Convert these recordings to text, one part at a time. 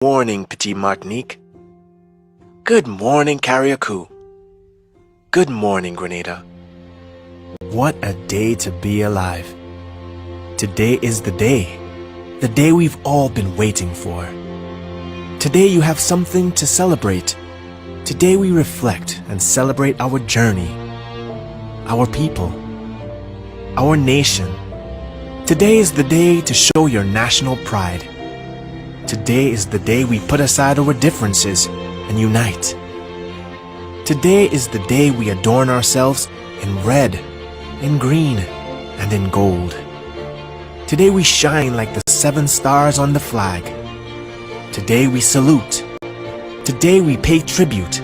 Morning, Petit Martinique. Good morning, Carriacou. Good morning, Grenada. What a day to be alive. Today is the day we've all been waiting for. Today you have something to celebrate. Today we reflect and celebrate our journey, our people, our nation. Today is the day to show your national pride. Today is the day we put aside our differences and unite. Today is the day we adorn ourselves in red, in green, and in gold. Today we shine like the 7 stars on the flag. Today we salute. Today we pay tribute.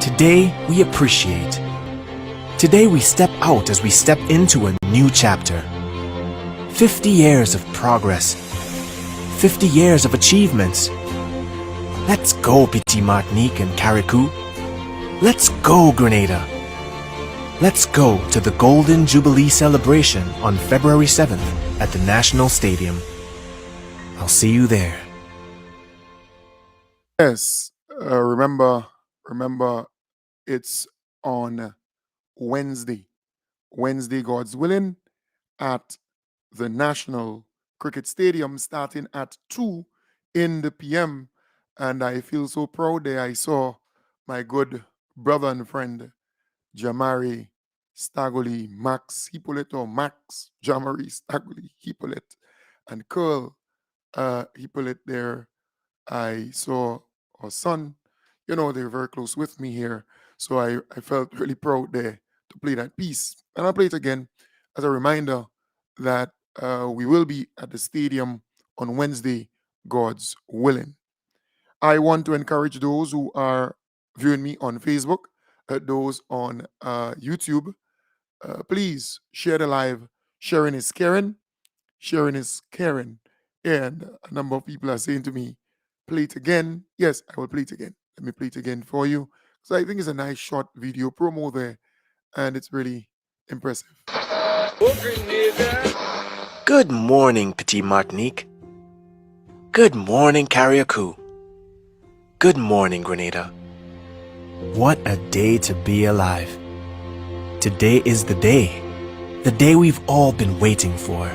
Today we appreciate. Today we step out as we step into a new chapter. 50 years of progress. 50 years of achievements. Let's go, Petit Martinique and Carriacou. Let's go, Grenada. Let's go to the Golden Jubilee celebration on February 7th at the National Stadium. I'll see you there. Yes, remember, it's on Wednesday, God's willing, at the National Cricket Stadium, starting at 2 in the PM. And I feel so proud there. I saw my good brother and friend, Jamari Stagoli, Max Jamari Stagoli Hippolyte, and Curl Hippolyte there. I saw our son, they're very close with me here. So I felt really proud there to play that piece. And I'll play it again as a reminder that we will be at the stadium on Wednesday, God's willing. I want to encourage those who are viewing me on Facebook, those on YouTube, please share the live. Sharing is caring. Sharing is caring. And a number of people are saying to me, play it again. Yes, I will play it again. Let me play it again for you. So I think it's a nice short video promo there, and it's really impressive. Good morning, Petit Martinique. Good morning, Carriacou. Good morning, Grenada. What a day to be alive. Today is the day we've all been waiting for.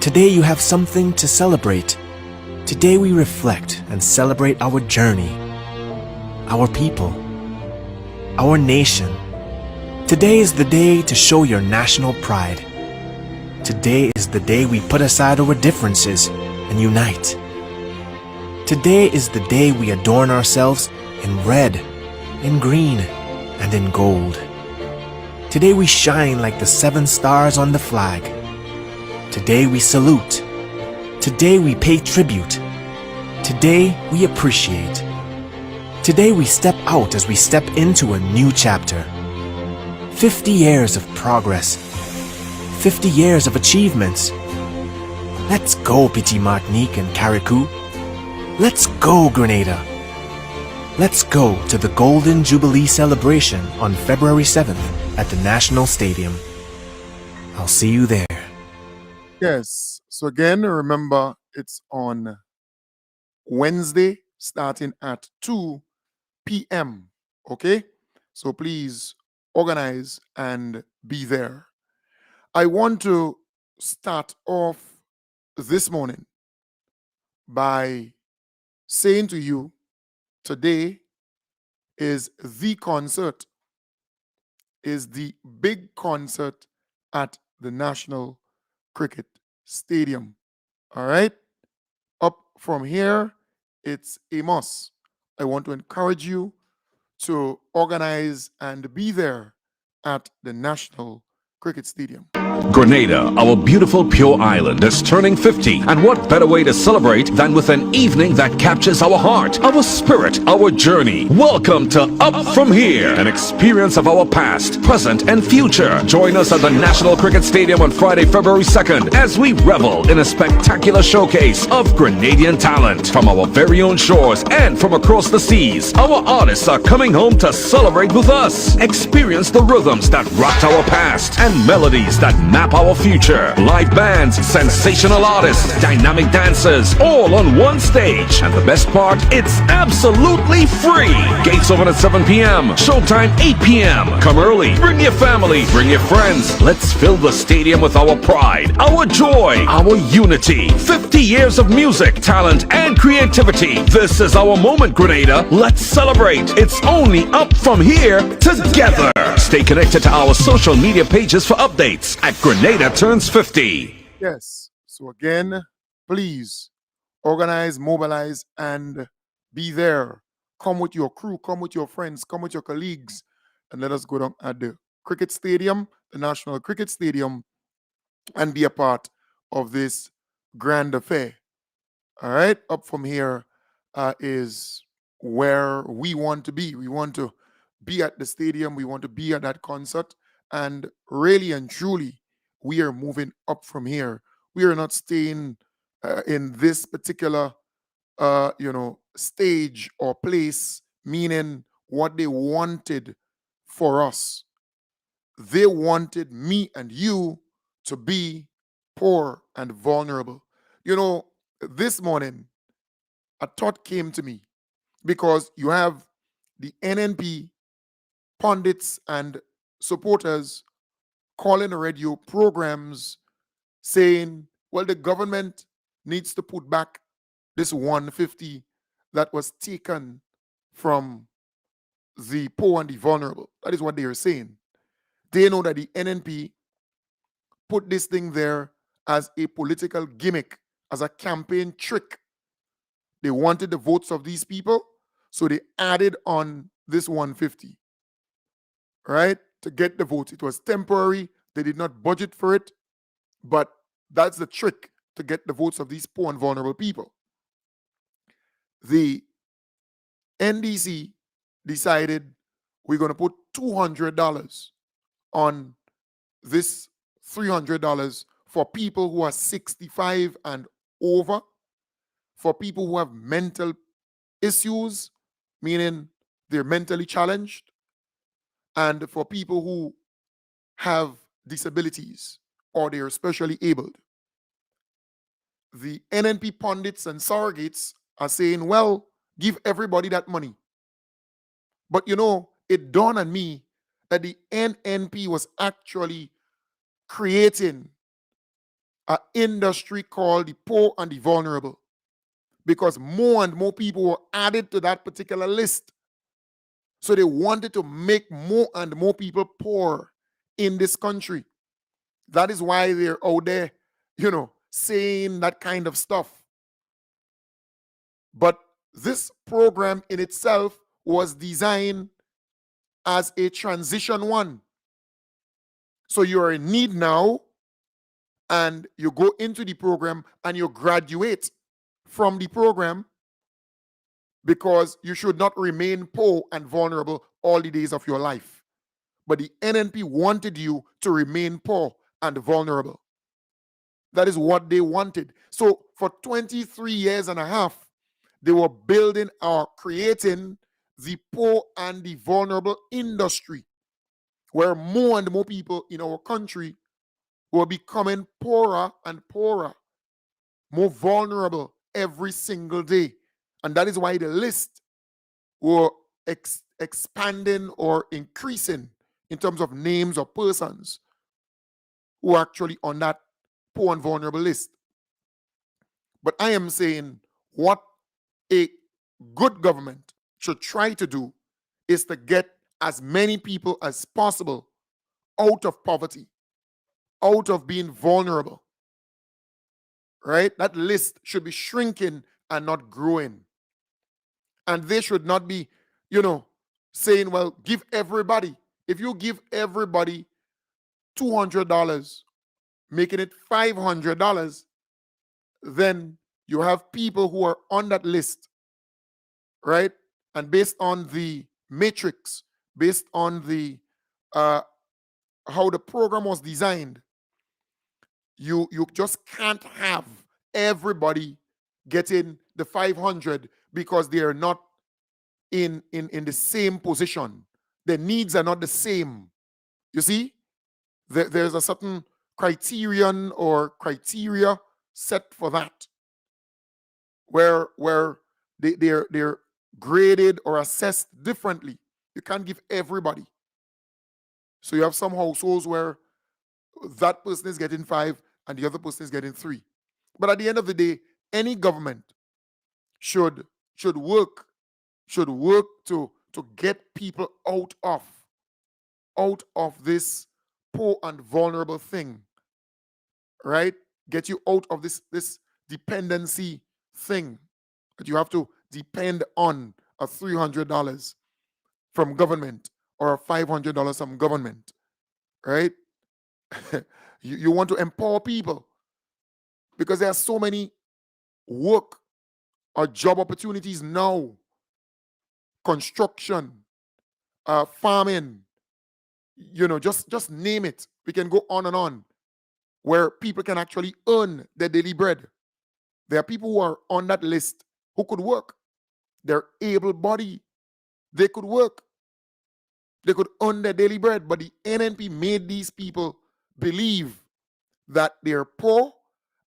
Today you have something to celebrate. Today we reflect and celebrate our journey, our people, our nation. Today is the day to show your national pride. Today is the day we put aside our differences and unite. Today is the day we adorn ourselves in red, in green, and in gold. Today we shine like the 7 stars on the flag. Today we salute. Today we pay tribute. Today we appreciate. Today we step out as we step into a new chapter. 50 years of progress. 50 years of achievements. Let's go, Petit Martinique and Carriacou. Let's go, Grenada. Let's go to the Golden Jubilee celebration on February 7th at the National Stadium. I'll see you there. Yes. So again, remember, it's on Wednesday, starting at 2 p.m. Okay? So please organize and be there. I want to start off this morning by saying to you, today is the concert, is the big concert at the National Cricket Stadium. All right? Up from here, it's a must. I want to encourage you to organize and be there at the National Cricket Stadium. Grenada, our beautiful pure island, is turning 50, and what better way to celebrate than with an evening that captures our heart, our spirit, our journey. Welcome to Up From Here, an experience of our past, present, and future. Join us at the National Cricket Stadium on Friday, February 2nd, as we revel in a spectacular showcase of Grenadian talent from our very own shores and from across the seas. Our artists are coming home to celebrate with us. Experience the rhythms that rocked our past and melodies that map our future. Live bands, sensational artists, dynamic dancers, all on one stage. And the best part, it's absolutely free. Gates open at 7 p.m. Showtime 8 p.m. Come early. Bring your family. Bring your friends. Let's fill the stadium with our pride, our joy, our unity. 50 years of music, talent, and creativity. This is our moment, Grenada. Let's celebrate. It's only up from here together. Stay connected to our social media pages for updates at Grenada Turns 50. Yes. So again, please organize, mobilize, and be there. Come with your crew, come with your friends, come with your colleagues, and let us go down at the cricket stadium, the National Cricket Stadium, and be a part of this grand affair. All right. Up from here is where we want to be. We want to be at the stadium. We want to be at that concert. And really and truly, we are moving up from here. We are not staying in this particular, stage or place, meaning what they wanted for us. They wanted me and you to be poor and vulnerable. This morning, a thought came to me because you have the NNP pundits and supporters calling the radio programs saying, well, the government needs to put back this 150 that was taken from the poor and the vulnerable. That is what they are saying. They know that the NNP put this thing there as a political gimmick, as a campaign trick. They wanted the votes of these people, so they added on this 150, right, to get the votes. It was temporary. They did not budget for it, but that's the trick to get the votes of these poor and vulnerable people. The NDC decided we're going to put $200 on this $300 for people who are 65 and over, for people who have mental issues, meaning they're mentally challenged, and for people who have disabilities or they're especially abled. The NNP pundits and surrogates are saying, well, give everybody that money. But it dawned on me that the NNP was actually creating an industry called the poor and the vulnerable, because more and more people were added to that particular list. So they wanted to make more and more people poor in this country. That is why they're out there, saying that kind of stuff. But this program in itself was designed as a transition one. So you're in need now, and you go into the program and you graduate from the program, because you should not remain poor and vulnerable all the days of your life. But the NNP wanted you to remain poor and vulnerable. That is what they wanted. So for 23 years and a half, they were building or creating the poor and the vulnerable industry, where more and more people in our country were becoming poorer and poorer, more vulnerable every single day. And that is why the list were expanding or increasing in terms of names of persons who are actually on that poor and vulnerable list. But I am saying what a good government should try to do is to get as many people as possible out of poverty, out of being vulnerable, right? That list should be shrinking and not growing. And they should not be, saying, well, give everybody. If you give everybody $200, making it $500, then you have people who are on that list, right? And based on the matrix, based on the how the program was designed, you just can't have everybody getting the 500 because they are not in the same position. Their needs are not the same. You see, there's a certain criterion or criteria set for that, where they're graded or assessed differently. You can't give everybody. So you have some households where that person is getting 5 and the other person is getting 3. But at the end of the day, any government should work to get people out of this poor and vulnerable thing, right? Get you out of this dependency thing that you have to depend on a $300 from government or a $500 from government, right? You want to empower people because there are so many work or job opportunities now, construction, farming, just name it. We can go on and on, where people can actually earn their daily bread. There are people who are on that list who could work. They're able-bodied. They could work. They could earn their daily bread. But the NNP made these people believe that they're poor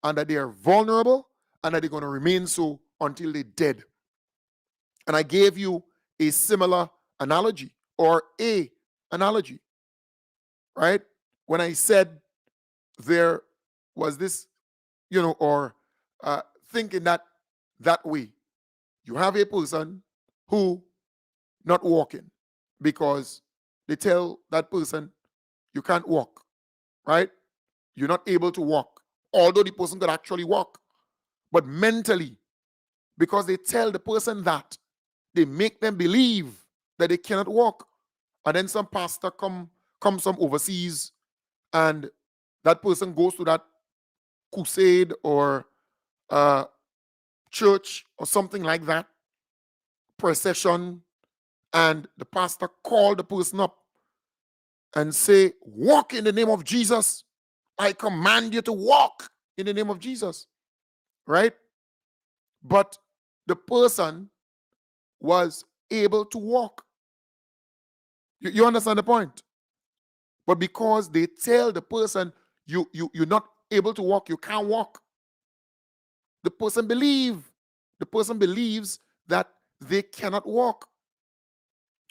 and that they are vulnerable and that they're going to remain so until they're dead. And I gave you a similar analogy, or a analogy, right? When I said there was this, or thinking that way. You have a person who not walking because they tell that person you can't walk, right? You're not able to walk, although the person could actually walk. But mentally, because they tell the person that, they make them believe that they cannot walk. And then some pastor comes from overseas, and that person goes to that crusade or church or something like that, procession, and the pastor called the person up and say, walk in the name of Jesus. I command you to walk in the name of Jesus, right? But the person was able to walk. You understand the point? But because they tell the person, you're not able to walk, you can't walk, the person believes that they cannot walk.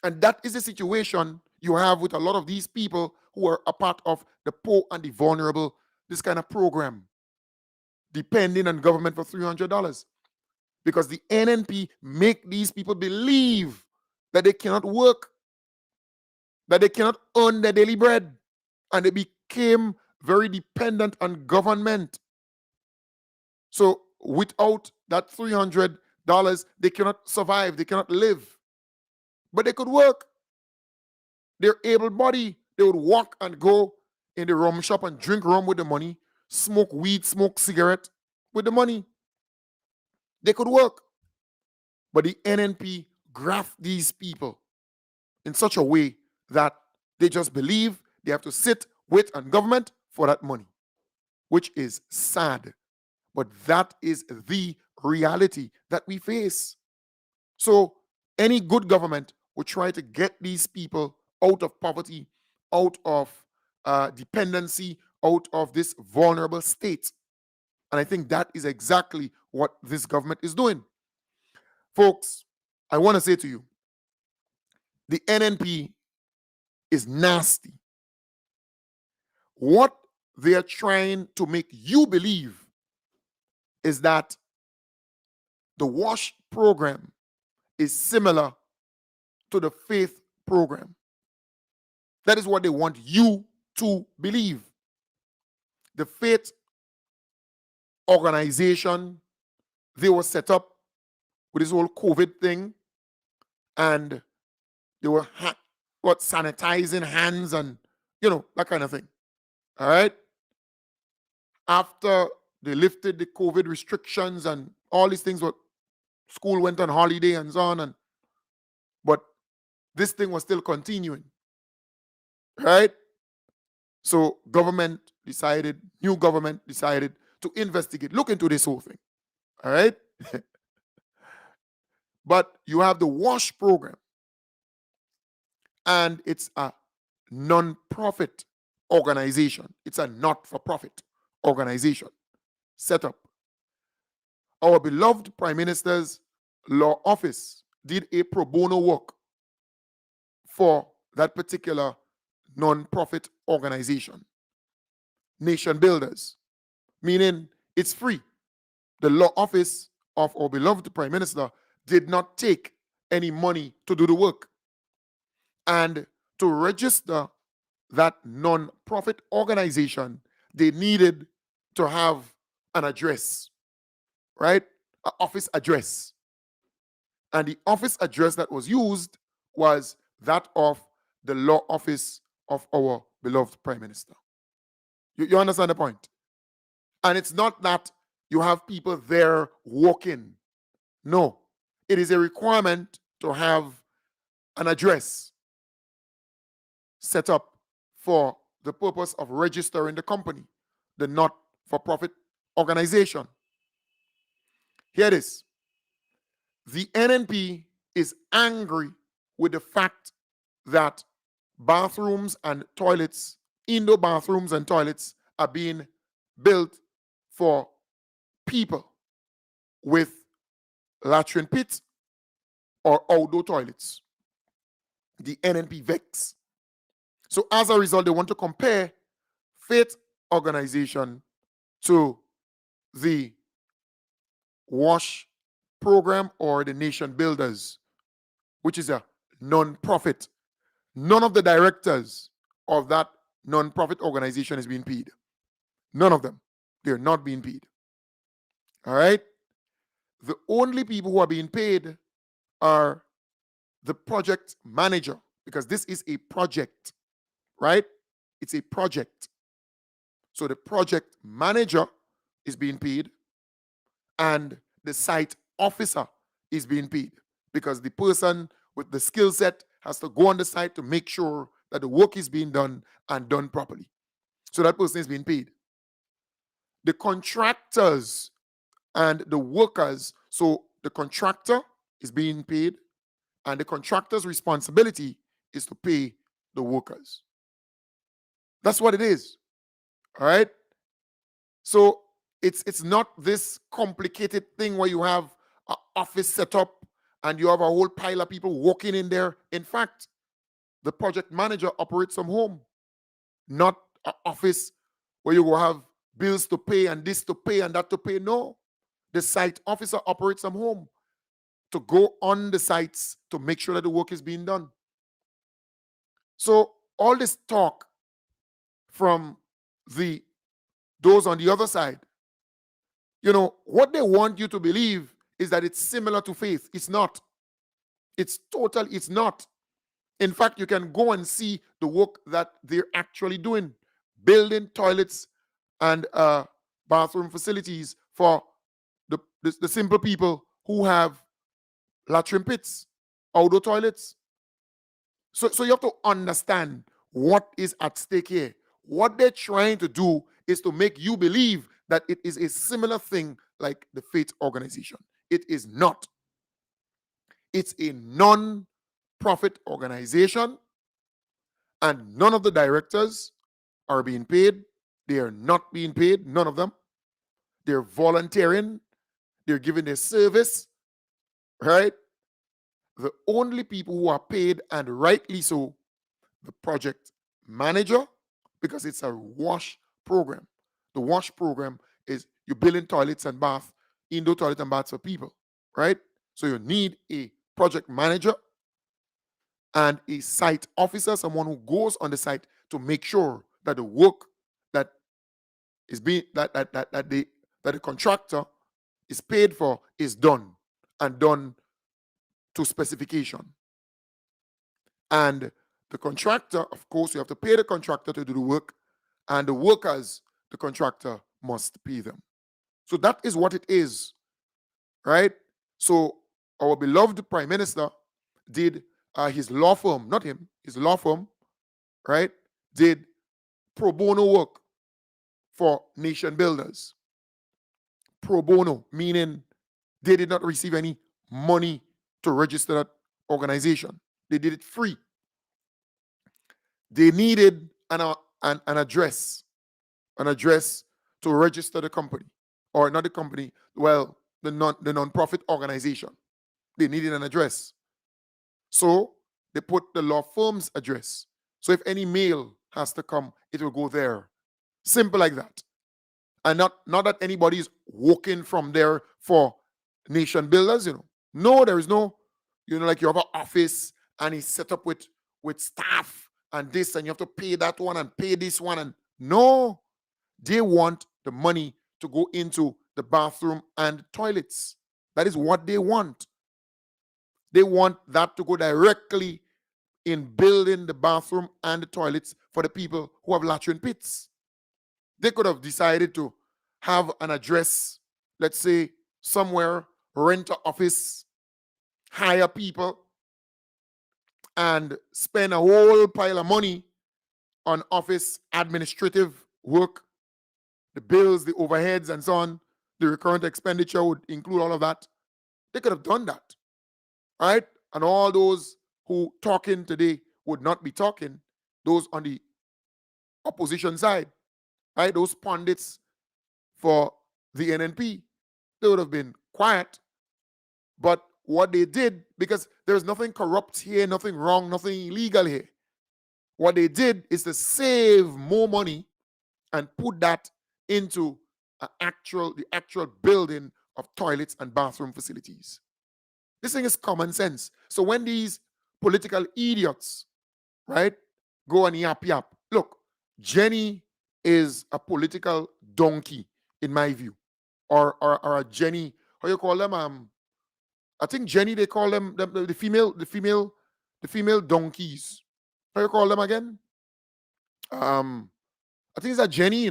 And that is the situation you have with a lot of these people who are a part of the poor and the vulnerable, this kind of program, depending on government for $300. Because the NNP make these people believe that they cannot work, that they cannot earn their daily bread, and they became very dependent on government. So without that $300, they cannot survive, they cannot live. But they could work. They're able-bodied. They would walk and go in the rum shop and drink rum with the money, smoke weed, smoke cigarette with the money. They could work. But the NNP graft these people in such a way that they just believe they have to sit, wait on government for that money, which is sad. But that is the reality that we face. So any good government will try to get these people out of poverty, out of dependency, out of this vulnerable state. And I think that is exactly what this government is doing. Folks, I want to say to you, the NNP is nasty. What they are trying to make you believe is that the WASH program is similar to the faith program. That is what they want you to believe. The faith organization, they were set up with this whole COVID thing, and they were sanitizing hands and that kind of thing. All right. After they lifted the COVID restrictions and all these things, school went on holiday and so on, but this thing was still continuing. Right? So new government decided to investigate, look into this whole thing. All right? But you have the WASH program, and it's a non-profit organization. It's a not-for-profit organization set up. Our beloved Prime Minister's law office did a pro bono work for that particular non-profit organization, Nation Builders, meaning it's free. The law office of our beloved Prime Minister did not take any money to do the work. And to register that non-profit organization, they needed to have an address, right? An office address. And the office address that was used was that of the law office of our beloved Prime Minister. You understand the point? And it's not that you have people there walking. No, it is a requirement to have an address set up for the purpose of registering the company, the not-for-profit organization. Here it is. The NNP is angry with the fact that bathrooms and toilets, indoor bathrooms and toilets, are being built for people with latrine pits or outdoor toilets. The NNP vex. So as a result, they want to compare Faith Organization to the WASH program or the Nation Builders, which is a non-profit. None of the directors of that non-profit organization is being paid. None of them. They're not being paid. All right? The only people who are being paid are the project manager, because this is a project, right? It's a project. So the project manager is being paid and the site officer is being paid, because the person with the skill set has to go on the site to make sure that the work is being done and done properly. So that person is being paid. The contractors and the workers, so the contractor is being paid and the contractor's responsibility is to pay the workers. That's what it is. All right? So it's not this complicated thing where you have an office set up and you have a whole pile of people walking in there. In fact, the project manager operates from home, not an office where you will have bills to pay and this to pay and that to pay. No, the site officer operates from home to go on the sites to make sure that the work is being done. So all this talk from those on the other side, you know, what they want you to believe is that it's similar to faith. It's not. It's not. In fact, you can go and see the work that they're actually doing, building toilets and bathroom facilities for the simple people who have latrine pits, outdoor toilets. So you have to understand what is at stake here. What they're trying to do is to make you believe that it is a similar thing like the faith organization. It is not. It's a non-profit organization, and none of the directors are being paid. They are not being paid, none of them. They're volunteering. They're giving their service, right? The only people who are paid, and rightly so, the project manager, because it's a WASH program. The WASH program is you building toilets and baths, indoor toilet and baths for people, right? So you need a project manager and a site officer, someone who goes on the site to make sure that the work that is being that the contractor is paid for is done, and done to specification. And the contractor, of course, you have to pay the contractor to do the work, and the workers, the contractor must pay them. So that is what it is, right? So our beloved Prime Minister did his law firm, not him, his law firm, right, did pro bono work for Nation Builders. Pro bono, meaning they did not receive any money to register that organization. They did it free. They needed an an address to register the company, or not the company, well, the non-profit organization. They needed an address. So they put the law firm's address. So if any mail has to come, it will go there. Simple like that. And not that anybody is walking from there for nation builders, No, there is no, like you have an office and it's set up with staff and this, and you have to pay that one and pay this one. And no, they want the money to go into the bathroom and toilets. That is what they want. They want that to go directly in building the bathroom and the toilets for the people who have latrine pits. They could have decided to have an address, let's say somewhere, rent an office, hire people, and spend a whole pile of money on office administrative work, the bills, the overheads, and so on. The recurrent expenditure would include all of that. They could have done that, right? And all those who talking today would not be talking, those on the opposition side, right? Those pundits for the NNP, they would have been quiet. But what they did, because there's nothing corrupt here, nothing wrong, nothing illegal here. What they did is to save more money and put that into the actual building of toilets and bathroom facilities. This thing is common sense. So when these political idiots, right, go and yap. Look, Jenny is a political donkey, in my view. Or a Jenny, how you call them? I think Jenny, they call them the female donkeys. How you call them again? I think it's a Jenny,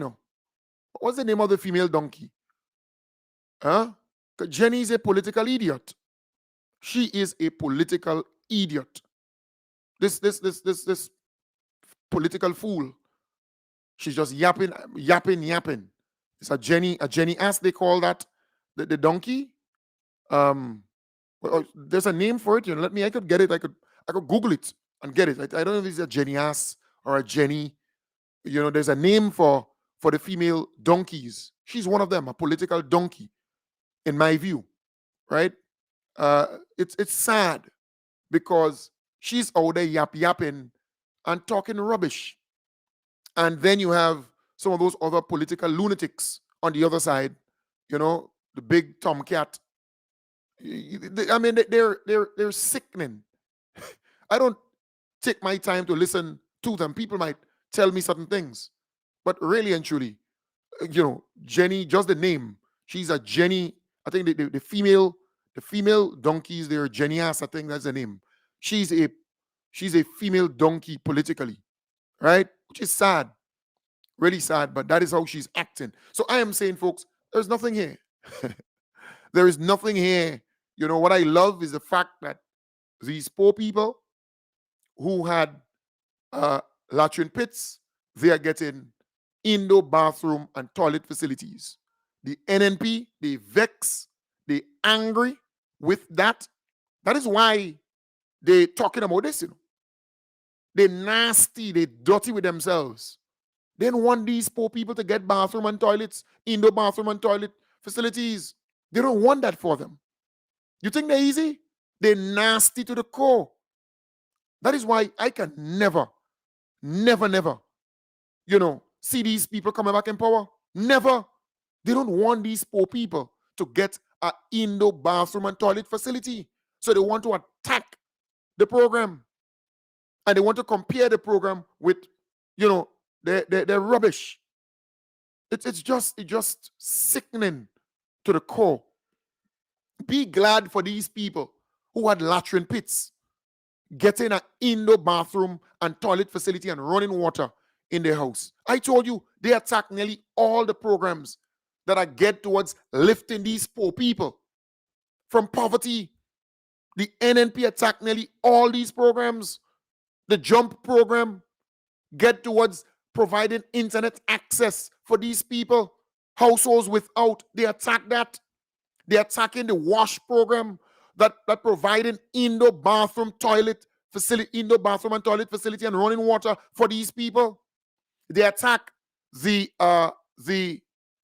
What's the name of the female donkey? Huh? Jenny is a political idiot. She is a political idiot. This political fool. She's just yapping. It's a Jenny ass, they call that the donkey. There's a name for it. I could get it. I could Google it and get it. I don't know if it's a Jenny ass or a Jenny. There's a name for the female donkeys. She's one of them, a political donkey, in my view, right? It's sad because she's out there yapping and talking rubbish. And then you have some of those other political lunatics on the other side, the big tomcat. I mean, they're sickening. I don't take my time to listen to them. People might tell me certain things, but really and truly, Jenny, just the name, she's a Jenny. I think the female donkeys, they're Jenny ass. I think that's the name. She's a female donkey politically, right? Which is sad, really sad. But that is how she's acting. So I am saying, folks, there's nothing here. There is nothing here. What I love is the fact that these poor people who had latrine pits, they are getting indoor bathroom and toilet facilities. The NNP, they vex, they angry with that. That is why they talking about this, They nasty, they dirty with themselves. They don't want these poor people to get bathroom and toilets, indoor bathroom and toilet facilities. They don't want that for them. You think they're easy? They're nasty to the core. That is why I can never, see these people coming back in power. Never. They don't want these poor people to get an indoor bathroom and toilet facility. So they want to attack the program. And they want to compare the program with, their rubbish. It's just sickening to the core. Be glad for these people who had latrine pits, getting an indoor bathroom and toilet facility and running water in their house. I told you, they attack nearly all the programs that are geared towards lifting these poor people from poverty. The NNP attack nearly all these programs. The JUMP program get towards providing internet access for these people, households without. They attack that. They're attacking the WASH program that providing indoor bathroom and toilet facility and running water for these people. they attack the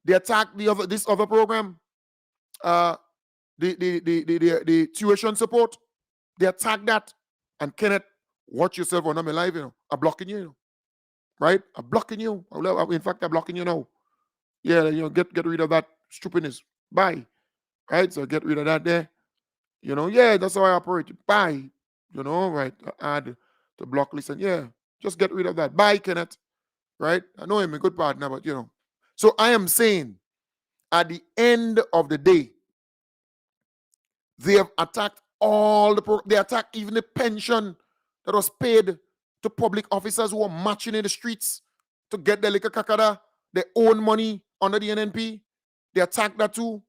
this other program, the tuition support. They attack that. And Kenneth, watch yourself on my live, I'm blocking you, right? I'm blocking you. In fact, I'm blocking you now. Yeah, get rid of that stupidness. Bye. Right? So get rid of that there. Yeah, that's how I operate. Bye. Right? Add the block list, and yeah, just get rid of that. Bye, Kenneth. Right? I know him a good partner, but So I am saying, at the end of the day, they have attacked all they attacked even the pension that was paid to public officers who were marching in the streets to get their liquor kakada, their own money under the NNP. They attacked that too.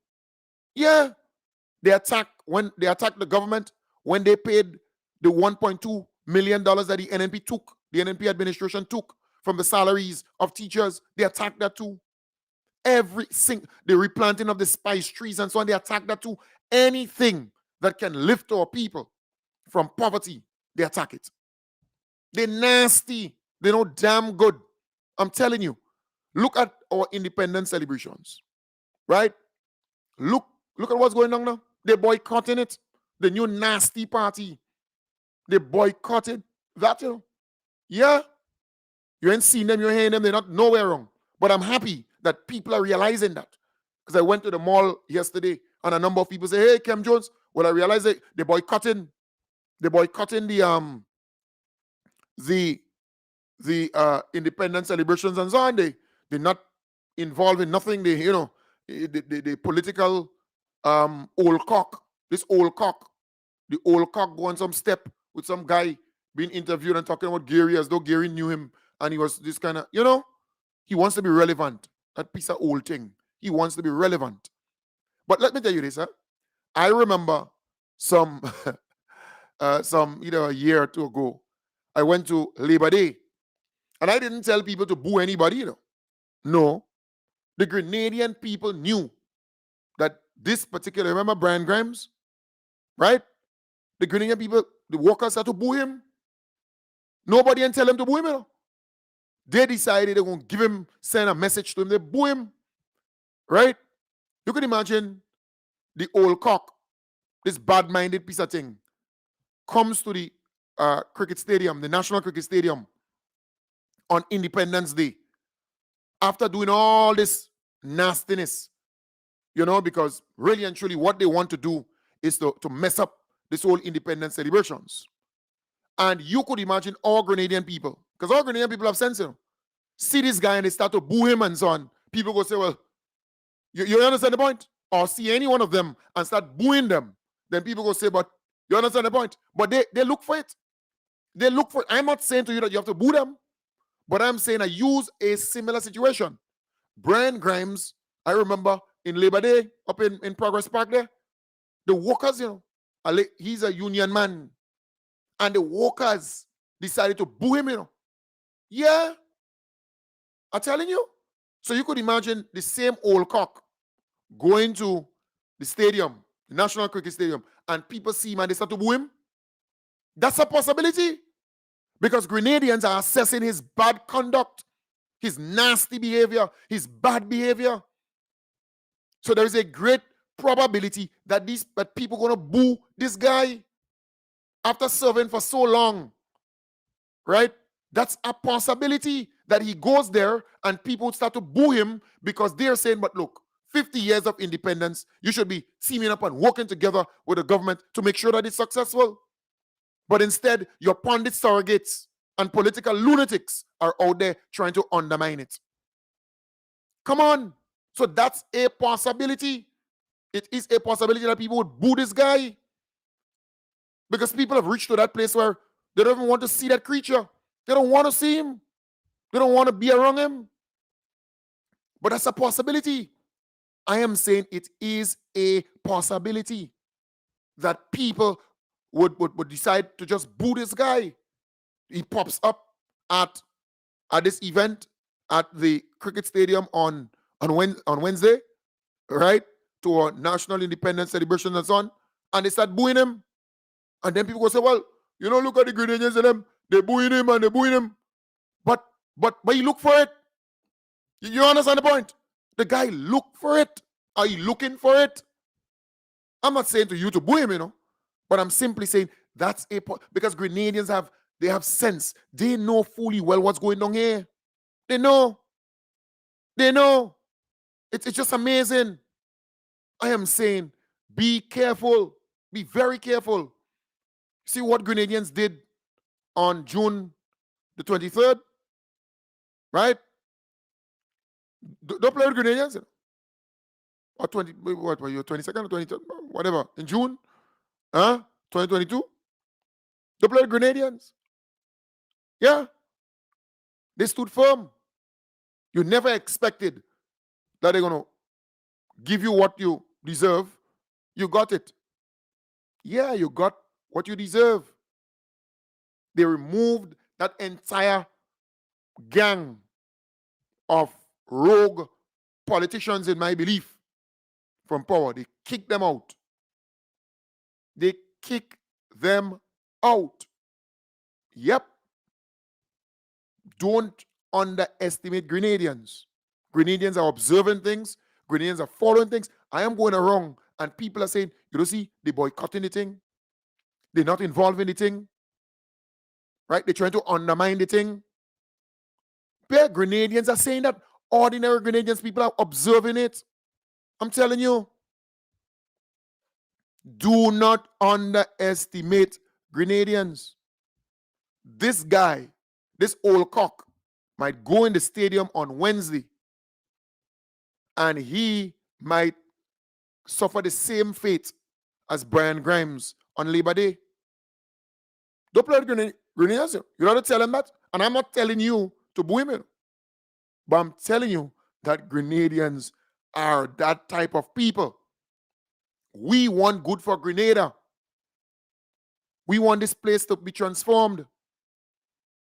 Yeah. They attacked the government when they paid the $1.2 million that the NNP took, the NNP administration took from the salaries of teachers. They attacked that too. The replanting of the spice trees and so on, they attack that too. Anything that can lift our people from poverty, they attack it. They're nasty. They're not damn good. I'm telling you. Look at our independence celebrations, right? Look at what's going on now. They're boycotting it. The new nasty party. They boycotted that, Yeah. You ain't seen them, you ain't hearing them, they're not nowhere wrong. But I'm happy that people are realizing that. Because I went to the mall yesterday and a number of people say, hey, Kem Jones. Well, I realized they're boycotting the independence celebrations and so on. They're not involved in nothing. The political old cock. This old cock. The old cock go on some step with some guy being interviewed and talking about Gary as though Gary knew him. And he was this kind of, he wants to be relevant. That piece of old thing. He wants to be relevant. But let me tell you this, I remember some a year or two ago, I went to Labor Day. And I didn't tell people to boo anybody, No. The Grenadian people knew that this particular, remember Brian Grimes? Right? The Grenadian people, the workers had to boo him. Nobody didn't tell him to boo him, They decided they're going to send a message to him. They boo him. Right? You can imagine the old cock, this bad-minded piece of thing, comes to the cricket stadium, the National Cricket Stadium, on Independence Day, after doing all this nastiness, because really and truly what they want to do is to mess up this whole independence celebrations. And you could imagine all Grenadian people, because all Grenadian people have sense, see this guy and they start to boo him and so on. People go say, well, you understand the point? Or see any one of them and start booing them. Then people go say, but you understand the point? But they look for it. They look for it. I'm not saying to you that you have to boo them, but I'm saying I use a similar situation. Brian Grimes, I remember in Labor Day up in Progress Park there, the workers, he's a union man. And the workers decided to boo him, Yeah. I'm telling you. So you could imagine the same old cock going to the stadium, the National Cricket Stadium, and people see him and they start to boo him. That's a possibility. Because Grenadians are assessing his bad conduct, his nasty behavior, his bad behavior. So there is a great probability that people are going to boo this guy after serving for so long. Right? That's a possibility that he goes there and people start to boo him because they're saying, but look, 50 years of independence, you should be teaming up and working together with the government to make sure that it's successful. But instead, your pundit surrogates and political lunatics are out there trying to undermine it. Come on. So that's a possibility. It is a possibility that people would boo this guy because people have reached to that place where they don't even want to see that creature. They don't want to see him. They don't want to be around him. But that's a possibility. I am saying it is a possibility that people would decide to just boo this guy. He pops up at this event at the cricket stadium on Wednesday, right? To a national independence celebration and so on. And they start booing him. And then people go say, well, look at the Grenadians and them. They're booing him and they're booing him. But But he looked for it. You understand the point? The guy looked for it. Are you looking for it? I'm not saying to you to boo him, but I'm simply saying that's a point, because Grenadians have sense. They know fully well what's going on here. They know. It's just amazing. I am saying, be careful. Be very careful. See what Grenadians did on June the 23rd, right? Don't play with Grenadians. Or 20, what were you, 22nd or 23rd? Whatever. In June, 2022. Don't play with Grenadians. Yeah. They stood firm. You never expected that they're going to give you what you deserve. You got it. Yeah, you got what you deserve. They removed that entire gang of rogue politicians, in my belief, from power. They kicked them out. They kick them out. Yep. Don't underestimate Grenadians. Grenadians are observing things. Grenadians are following things. I am going wrong. And people are saying, you don't see, they boycotting the thing. They're not involved in the thing. Right? They're trying to undermine the thing. But Grenadians are saying that. Ordinary Grenadians, people are observing it. I'm telling you. Do not underestimate Grenadians. This guy, this old cock, might go in the stadium on Wednesday and he might suffer the same fate as Brian Grimes on Labor Day. Don't play with Grenadians. You don't have to tell him that. And I'm not telling you to boo him. But I'm telling you that Grenadians are that type of people. We want good for Grenada. We want this place to be transformed.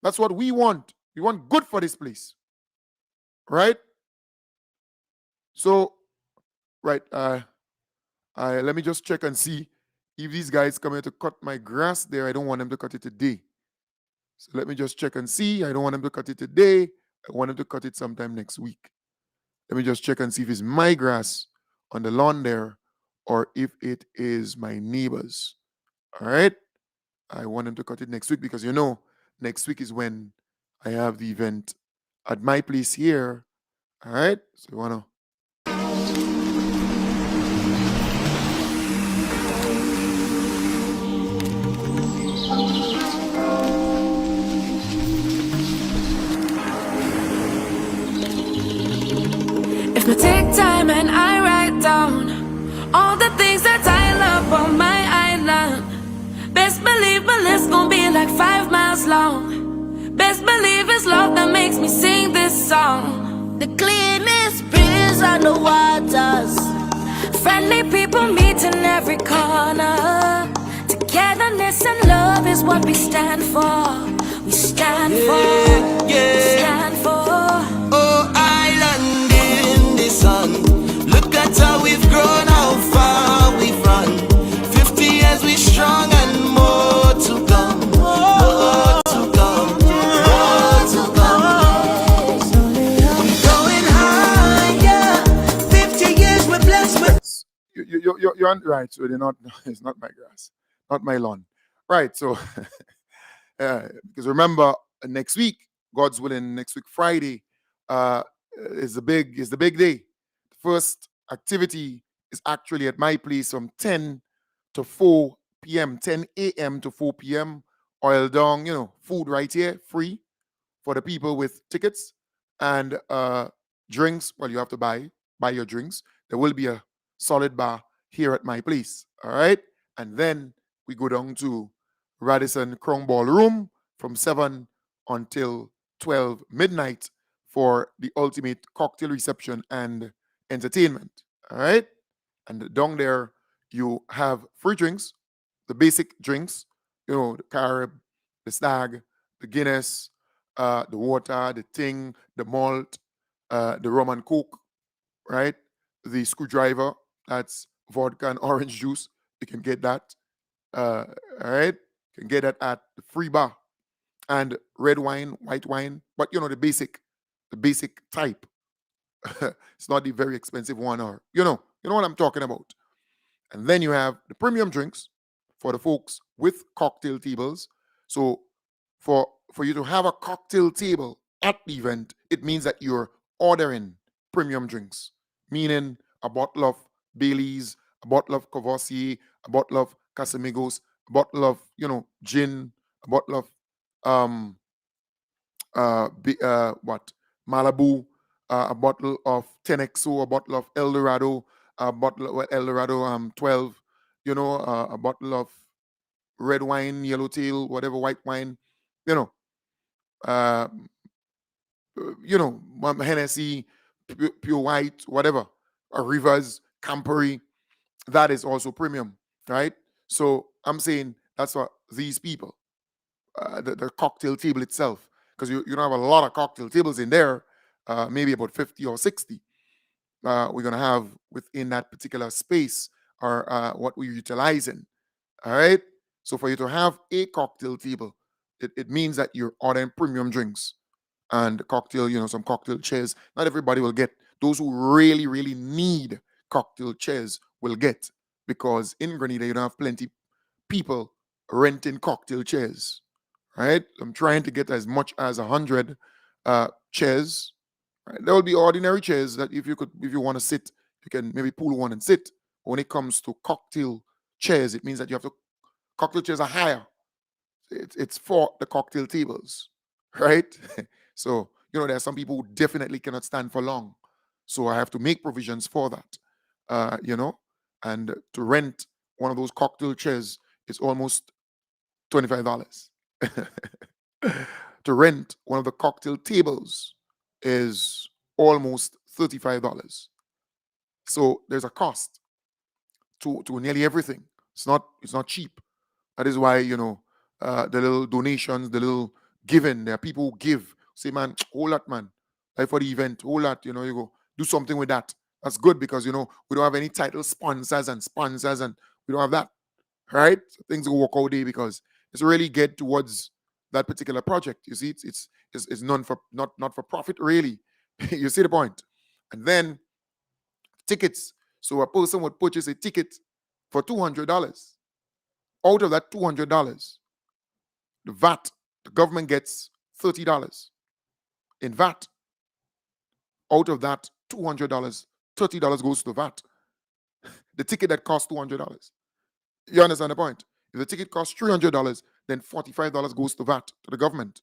That's what we want. We want good for this place. Right? So, right, let me just check and see if these guys come here to cut my grass there. I don't want them to cut it today. So let me just check and see. I don't want them to cut it today. I want them to cut it sometime next week. Let me just check and see if it's my grass on the lawn there or if it is my neighbor's. All right? I want them to cut it next week because, next week is when I have the event at my place here. All right? So you want to... If I take time and I write down all the things that I love on my island, best believe my list gon' be like 5 miles long. Best believe it's love that makes me sing this song. The cleanest breeze on the waters, Friendly people meet in every corner. Togetherness and love is what we stand for. We stand for. We stand for. Oh, island in the sun. Look at how we've grown, how far we've run. 50 years we strong and more to come. More to come. More to come. We're going higher. 50 years we're blessed with. You're right. So it's not my grass, not my lawn. Right. So, because remember, next week, God's willing, next week, Friday, is the big day. The first activity is actually at my place from 10 to 4 p.m., 10 a.m. to 4 p.m. Oil down, food right here, free for the people with tickets and drinks. Well, you have to buy your drinks. There will be a solid bar here at my place. All right. And then we go down to Radisson Crown Ballroom from 7 until 12 midnight for the ultimate cocktail reception and entertainment. All right. And down there, you have free drinks, the basic drinks, the Carib, the Stag, the Guinness, the water, the Ting, the malt, the rum and coke, right? The screwdriver, that's vodka and orange juice. You can get that. All right. You can get that at the free bar. and red wine, white wine, but the basic type. It's not the very expensive one, or you know what I'm talking about. And then you have the premium drinks for the folks with cocktail tables. So for you to have a cocktail table at the event, it means that you're ordering premium drinks, meaning a bottle of Bailey's, a bottle of Courvoisier, a bottle of Casamigos, a bottle of gin, a bottle of um what Malibu, a bottle of Tenexo, a bottle of Eldorado, a bottle of Eldorado 12, a bottle of red wine, yellowtail, whatever, white wine, you know, uh, Hennessy, pure white, whatever, Rivers, Campari, that is also premium, right? So I'm saying that's what these people, the cocktail table itself, because you don't have a lot of cocktail tables in there, maybe about 50 or 60. We're going to have within that particular space, or what we're utilizing. All right. So for you to have a cocktail table, it means that you're ordering premium drinks and cocktail, some cocktail chairs. Not everybody will get. Those who really, really need cocktail chairs will get, because in Grenada, you don't have plenty people renting cocktail chairs, right? I'm trying to get as much as 100 chairs. Right? There will be ordinary chairs that if you want to sit, you can maybe pull one and sit. When it comes to cocktail chairs, it means that cocktail chairs are higher. It's for the cocktail tables, right? So, there are some people who definitely cannot stand for long. So I have to make provisions for that, and to rent one of those cocktail chairs is almost $25. To rent one of the cocktail tables is almost $35. So there's a cost to nearly everything. It's not cheap. That is why the little donations, the little giving. There are people who give. Say, man, hold that, man. Like for the event, hold that. You go do something with that. That's good, because we don't have any title sponsors, and we don't have that, right? So things will work all day, because it's really get towards that particular project. You see, it's not for profit, really. You see the point? And then tickets. So a person would purchase a ticket for $200. Out of that $200, the VAT, the government gets $30 in VAT. Out of that $200, $30 goes to VAT. The ticket that costs $200. You understand the point? If the ticket costs $300, then $45 goes to VAT, to the government.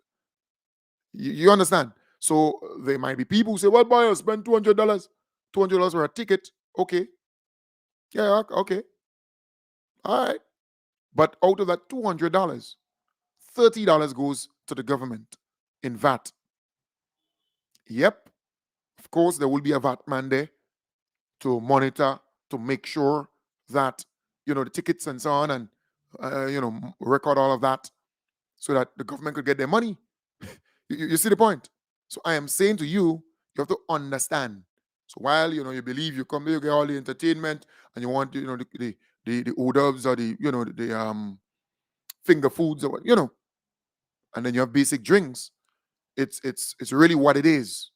You understand? So there might be people who say, well, boy, I spend $200. $200 for a ticket. Okay. Yeah, okay. All right. But out of that $200, $30 goes to the government in VAT. Yep. Of course, there will be a VAT man there to monitor, to make sure that, the tickets and so on, and, record all of that, so that the government could get their money. You see the point? So I am saying to you, you have to understand. So while, you believe you come there, you get all the entertainment, and you want, the hors d'oeuvres, or the finger foods, or and then you have basic drinks. It's really what it is.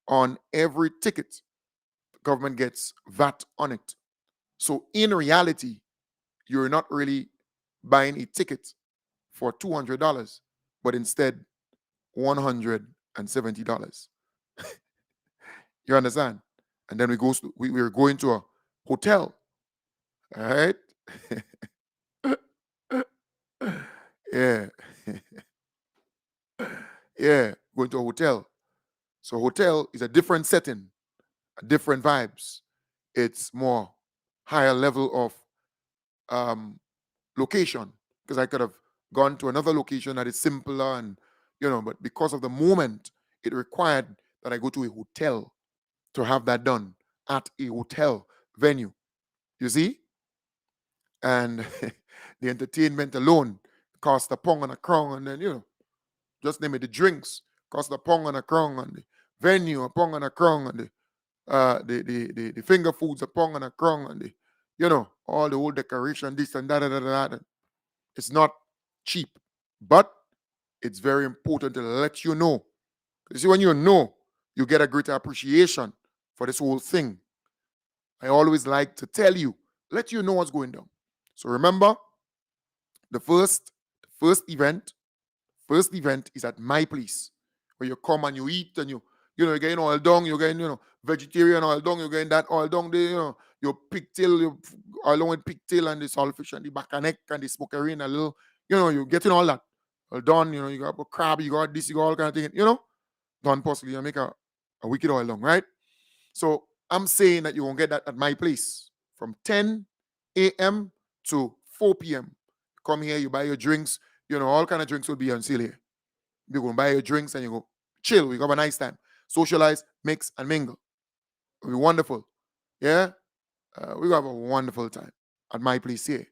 On every ticket, the government gets VAT on it. So in reality, you're not really buying a ticket for $200, but instead $170. You understand? And then we're going to a hotel. All right? Yeah. Yeah, going to a hotel. So hotel is a different setting, different vibes. It's more higher level of location, because I could have gone to another location that is simpler, and but because of the moment, it required that I go to a hotel to have that done at a hotel venue. You see? And the entertainment alone cost a pound and a crown, and then just name it, the drinks cost a pound and a crown, and the venue a pound and a crown, and the finger foods a pound and a crown, and all the whole decoration, this and that, that. It's not cheap, but it's very important to let you know. You see, when you know, you get a greater appreciation for this whole thing. I always like to tell you, let you know what's going down. So remember, the first event is at my place, where you come and you eat and you're getting oil down, you're getting, vegetarian oil down, you're getting that oil down there, your pigtail, your oil down with pigtail and the saltfish and the back and neck and the smokery and a little, you're getting all that. Well done, you got a crab, you got this, you got all kind of thing, done possibly, you make a wicked oil down, right? So I'm saying that you're going to get that at my place from 10 a.m. to 4 p.m. Come here, you buy your drinks, all kind of drinks will be on sale here. You're going to buy your drinks and you go chill. We have a nice time. Socialize, mix, and mingle. It'll be wonderful. Yeah? We have a wonderful time at my place here.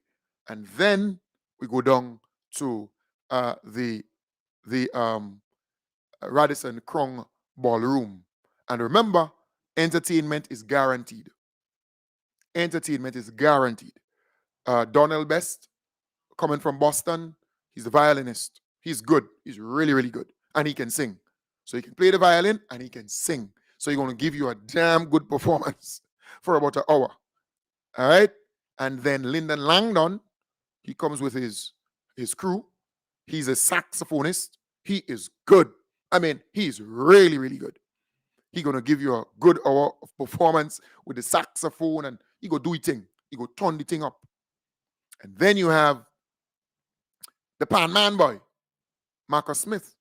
And then we go down to the Radisson Krung Ballroom. And remember, entertainment is guaranteed. Entertainment is guaranteed. Donald Best, coming from Boston, he's the violinist. He's good. He's really, really good. And he can sing. So he can play the violin and he can sing. So he's going to give you a damn good performance for about an hour. All right? And then Lyndon Langdon, he comes with his crew. He's a saxophonist. He is good. I mean, he's really, really good. He's going to give you a good hour of performance with the saxophone, and he go do it thing. He go turn the thing up. And then you have the pan man boy, Marcus Smith.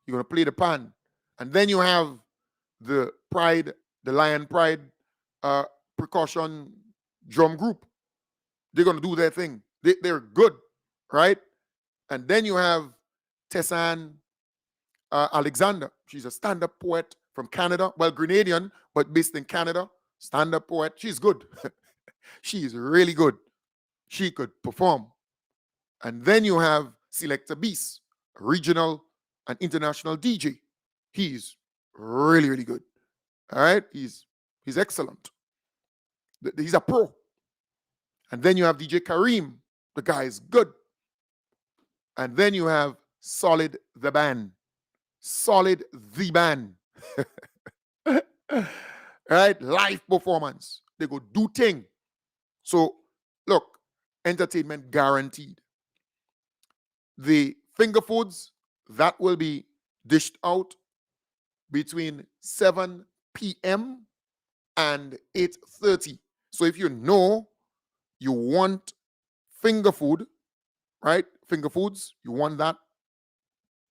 You're going to play the pan. And then you have the Lion Pride percussion drum group. They're going to do their thing. They're good, right? And then you have Tessan Alexander. She's a stand-up poet from Canada. Well, Grenadian, but based in Canada. Stand-up poet. She's good. She is really good. She could perform. And then you have Selector Beast, a regional and international DJ. He's really, really good. All right? He's excellent. He's a pro. And then you have DJ Kareem. The guy is good. And then you have Solid the Band. Solid the Band. Right? Live performance. They go do thing. So, look, entertainment guaranteed. The finger foods, that will be dished out between 7 p.m. and 8:30. So if you know you want finger food, right? Finger foods, you want that,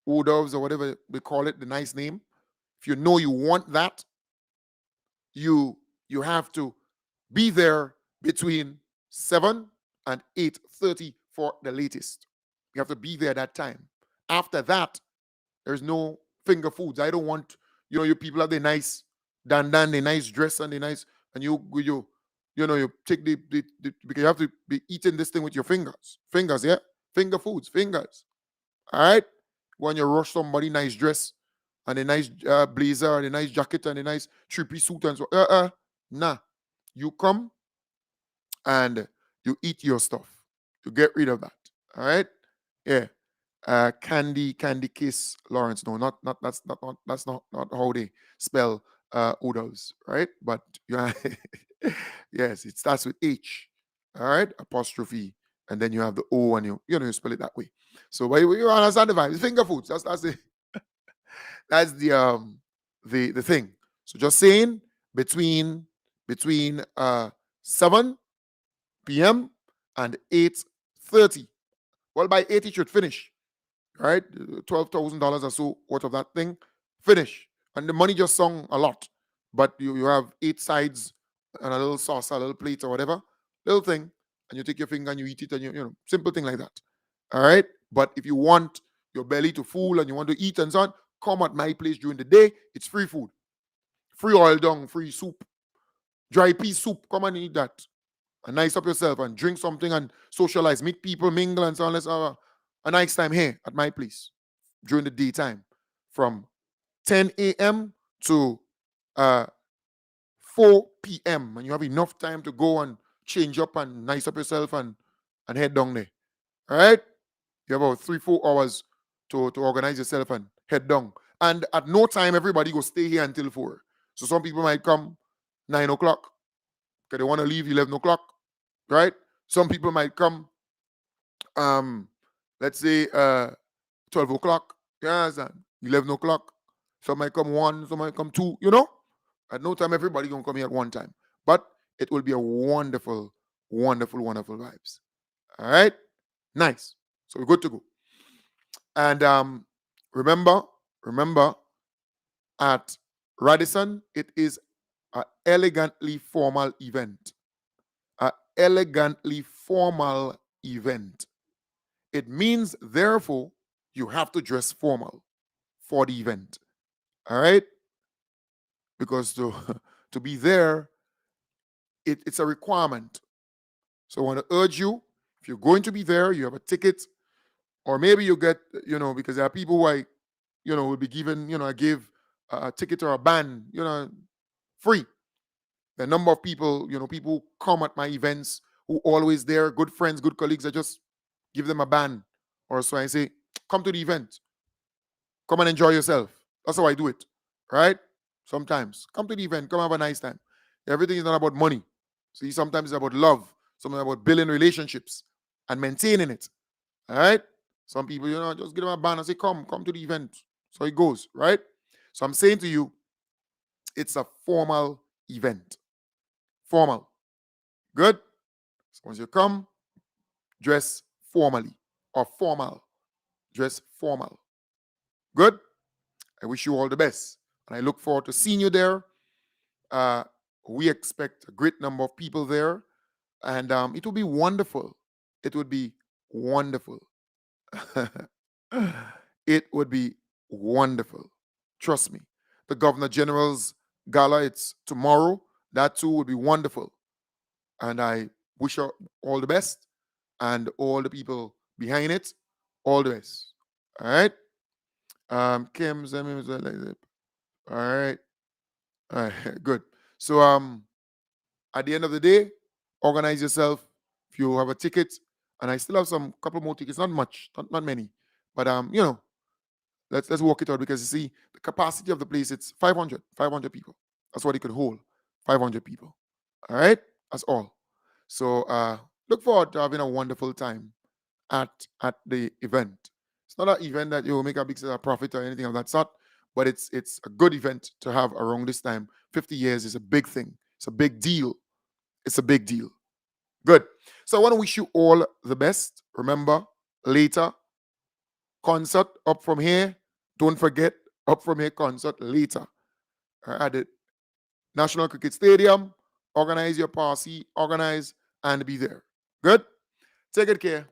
hors d'oeuvres or whatever they call it, the nice name. If you know you want that, you have to be there between 7 and 8:30 for the latest. You have to be there that time. After that, there's no finger foods. I don't want, you people have the nice dandan, the nice dress, and the nice, and you take the because you have to be eating this thing with your fingers. Fingers, yeah? Finger foods, fingers. All right? When you rush somebody, nice dress, and a nice blazer, and a nice jacket, and a nice three-piece suit, and so, nah. You come and you eat your stuff. You get rid of that. All right? Yeah. Candy Kiss Lawrence. No, that's not how they spell oodles, right? But yeah, yes, it starts with H. All right, apostrophe, and then you have the O, and you spell it that way. So, but you understand the vibe. It's finger foods. That's the that's the thing. So, just saying between 7 p.m. and 8:30. Well, by 8 it should finish. Right? $12,000 or so worth of that thing. Finish. And the money just sung a lot. But you have 8 sides and a little sauce, a little plate or whatever. Little thing. And you take your finger and you eat it, and simple thing like that. All right? But if you want your belly to full and you want to eat and so on, come at my place during the day. It's free food. Free oil dung, free soup. Dry pea soup. Come and eat that. And nice up yourself and drink something and socialize. Meet people, mingle and so on. Let's have a nice time here at my place during the daytime from 10 a.m. to 4 p.m. And you have enough time to go and change up and nice up yourself and head down there. All right? You have about 3-4 hours to organize yourself and head down. And at no time, everybody go stay here until 4. So some people might come 9 o'clock because they want to leave 11 o'clock, right? Some people might come, let's say, 12 o'clock, yes, and 11 o'clock. Some might come 1, some might come 2, At no time, everybody going to come here at one time. But it will be a wonderful, wonderful, wonderful vibes. All right? Nice. So we're good to go. And remember, at Radisson, it is an elegantly formal event. An elegantly formal event. It means, therefore, you have to dress formal for the event. All right? Because to be there, it's a requirement. So I want to urge you, if you're going to be there, you have a ticket, or maybe you get, because there are people who will be given, I give a ticket or a band, free. The number of people, people who come at my events who always there, good friends, good colleagues, I just give them a band. Or so I say, come to the event. Come and enjoy yourself. That's how I do it, right? Sometimes. Come to the event. Come have a nice time. Everything is not about money. See, sometimes it's about love. Sometimes about building relationships and maintaining it. All right? Some people, just give them a band and say, come to the event. So it goes, right? So I'm saying to you, it's a formal event. Formal. Good? So once you come, dress formally or formal. Dress formal. Good? I wish you all the best. And I look forward to seeing you there. We expect a great number of people there. And it will be wonderful. It would be wonderful. It would be wonderful. Trust me. The Governor General's Gala, it's tomorrow. That too would be wonderful. And I wish you all the best. And all the people behind it, all the best. All right? Kim's, all right. All right, good. So at the end of the day, organize yourself. If you have a ticket, and I still have some couple more tickets, not much, not many, but let's work it out, because you see the capacity of the place, it's 500 people. That's what it could hold. 500 people. All right, that's all. So look forward to having a wonderful time at the event. It's not an event that you will make a big profit or anything of that sort, but it's a good event to have around this time. 50 years is a big thing. It's a big deal. It's a big deal. Good. So I want to wish you all the best. Remember, later, concert up from here. Don't forget, up from here concert later. At the National Cricket Stadium. Organize your party, organize and be there. Good? Take good care.